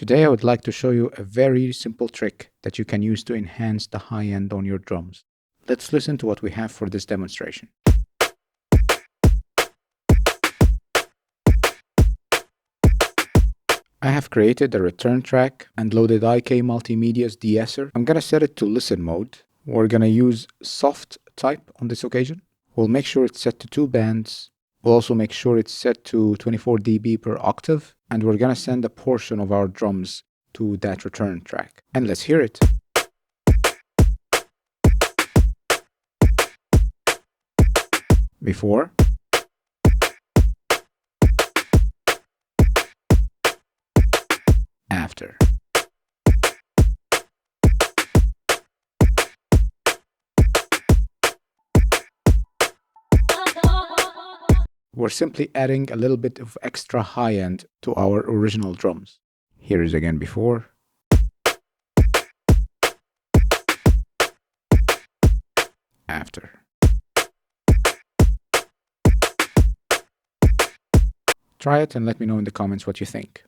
Today I would like to show you a very simple trick that you can use to enhance the high end on your drums. Let's listen to what we have for this demonstration. I have created a return track and loaded IK Multimedia's De-Esser. I'm gonna set it to listen mode. We're gonna use soft type on this occasion. We'll make sure it's set to 2 bands. We'll also make sure it's set to 24 dB per octave. And we're gonna send a portion of our drums to that return track. And let's hear it. Before. After. We're simply adding a little bit of extra high end to our original drums. Here is again before. After. Try it and let me know in the comments what you think.